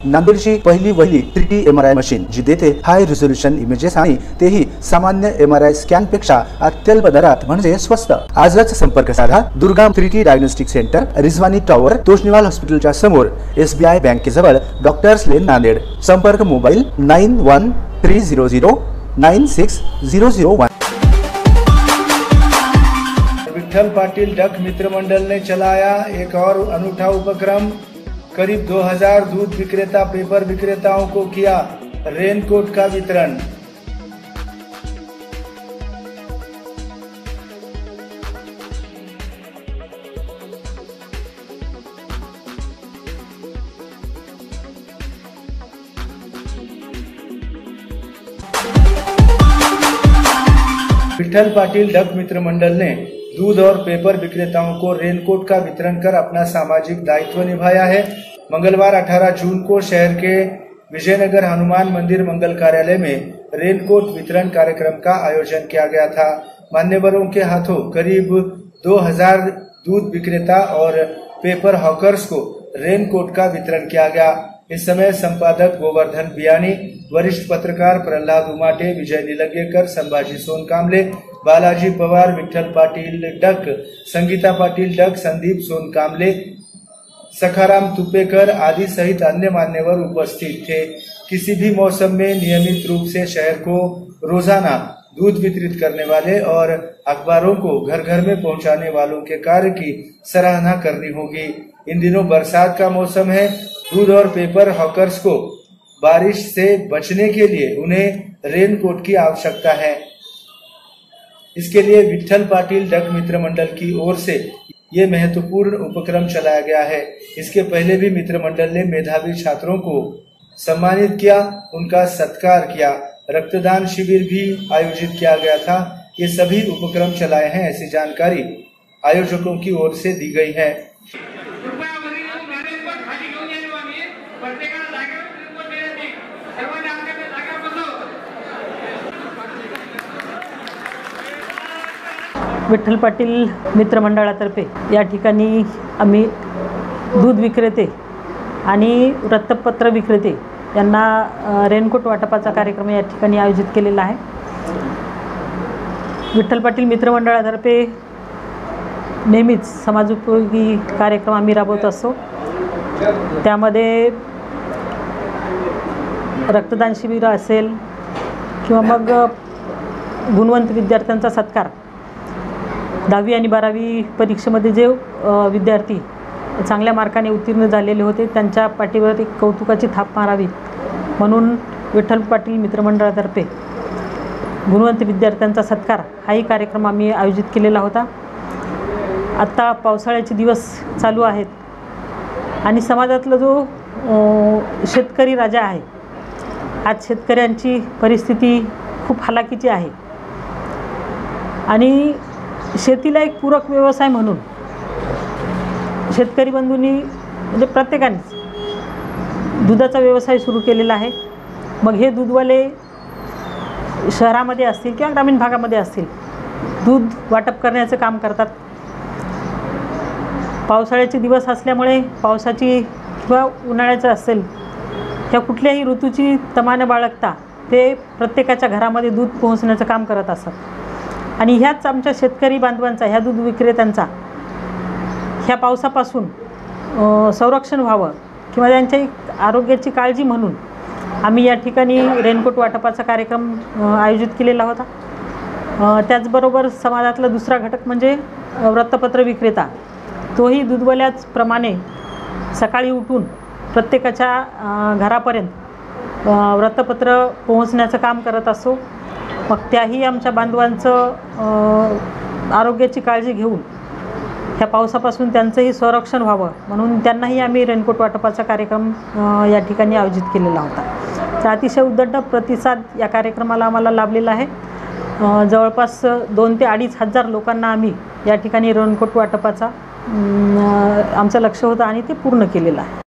नांदेडची पहिली वहिली 3D MRI machine जी देते हाय resolution images आणि तेही सामान्य MRI स्कॅन पेक्षा अत्यल्प दरात म्हणजे स्वस्त। आजच संपर्क साधा Durga 3D diagnostic centre, Rizwani tower, Toshniwal हॉस्पिटलच्या समोर, SBI बँकेजवळ, डॉक्टर्स लेन, नांदेड। संपर्क मोबाईल 9130096001। विठल पाटिल डक मित्र मंडल ने चलाया एक और अनूठा उपक्रम। करीब 2000 दूध विक्रेता पेपर विक्रेताओं को किया रेनकोट का वितरण। विठल पाटिल डक मित्र मंडल ने दूध और पेपर विक्रेताओं को रेनकोट का वितरण कर अपना सामाजिक दायित्व निभाया है। मंगलवार 18 जून को शहर के विजयनगर हनुमान मंदिर मंगल कार्यालय में रेनकोट वितरण कार्यक्रम का आयोजन किया गया था। मान्यवरों के हाथों करीब 2000 दूध विक्रेता और पेपर हॉकर्स को रेनकोट का वितरण किया गया। इस समय संपादक गोवर्धन बियानी, वरिष्ठ पत्रकार प्रहलाद उमाटे, विजय निलंगेकर, संभाजी सोनकामले, बालाजी पवार, विठल पाटिल डक, संगीता पाटिल डक, संदीप सोनकामले, सखाराम तुपेकर आदि सहित अन्य मान्यवर उपस्थित थे। किसी भी मौसम में नियमित रूप से शहर को रोजाना दूध वितरित करने वाले और अखबारों को घर घर में पहुंचाने वालों के कार्य की सराहना करनी होगी। इन दिनों बरसात का मौसम है। दूध और पेपर हॉकर्स को बारिश से बचने के लिए उन्हें रेनकोट की आवश्यकता है। इसके लिए विठल पाटिल डक मित्र मंडल की ओर से ये महत्वपूर्ण उपक्रम चलाया गया है। इसके पहले भी मित्र मंडल ने मेधावी छात्रों को सम्मानित किया, उनका सत्कार किया। रक्तदान शिविर भी आयोजित किया गया था। ये सभी उपक्रम चलाए हैं, ऐसी जानकारी आयोजकों की ओर से दी गई है। विठ्ठल पाटील मित्र मंडळातर्फे या ठिकाणी आम्ही दूध विक्रेते आणि वृत्तपत्र विक्रेते यांना रेनकोट वाटपाचा कार्यक्रम या ठिकाणी आयोजित केलेला आहे। विठ्ठल पाटील मित्र मंडळातर्फे नेहमीच समाजोपयोगी कार्यक्रम आम्ही राबवत असतो। त्यामध्ये रक्तदान शिबिर असेल किंवा मग गुणवंत विद्यार्थ्यांचा सत्कार, 10वी आणि 12वी परीक्षेमध्ये जे विद्यार्थी चांगल्या मार्काने उत्तीर्ण झालेले होते त्यांच्या पाठीवर एक कौतुकाची थाप मारावी म्हणून विठ्ठल पाटील मित्रमंडळातर्फे गुणवंत विद्यार्थ्यांचा सत्कार हाही कार्यक्रम आम्ही आयोजित केलेला होता। आता पावसाळ्याचे दिवस चालू आहेत आणि समाजातला जो शेतकरी राजा आहे, आज शेतकऱ्यांची परिस्थिती खूप हालाकीची आहे आणि शेतीला एक पूरक व्यवसाय म्हणून शेतकरी बंधूंनी म्हणजे प्रत्येकानेच दुधाचा व्यवसाय सुरू केलेला आहे। मग हे दूधवाले शहरामध्ये असतील किंवा ग्रामीण भागामध्ये असतील, दूध वाटप करण्याचं काम करतात। पावसाळ्याचे दिवस असल्यामुळे पावसाची किंवा उन्हाळ्याचं असेल ह्या कुठल्याही ऋतूची तमा न बाळगता ते प्रत्येकाच्या घरामध्ये दूध पोहोचण्याचं काम करत असतात आणि ह्याच आमच्या शेतकरी बांधवांचा, ह्या दूध विक्रेत्यांचा ह्या पावसापासून संरक्षण व्हावं किंवा त्यांच्या आरोग्याची काळजी म्हणून आम्ही या ठिकाणी रेनकोट वाटपाचा कार्यक्रम आयोजित केलेला होता। त्याचबरोबर समाजातला दुसरा घटक म्हणजे वृत्तपत्र विक्रेता, तोही दूधवाल्याचप्रमाणे सकाळी उठून प्रत्येकाच्या घरापर्यंत वृत्तपत्र पोहोचण्याचं काम करत असतो। मग त्याही आमच्या बांधवांचं आरोग्याची काळजी घेऊन ह्या पावसापासून त्यांचंही संरक्षण व्हावं म्हणून त्यांनाही आम्ही रेनकोट वाटपाचा कार्यक्रम या ठिकाणी आयोजित केलेला होता। तर अतिशय उदंड प्रतिसाद या कार्यक्रमाला आम्हाला लाभलेला आहे। जवळपास 2 ते 2.5 हजार लोकांना आम्ही या ठिकाणी रेनकोट वाटपाचा आमचं लक्ष्य होतं आणि ते पूर्ण केलेलं आहे।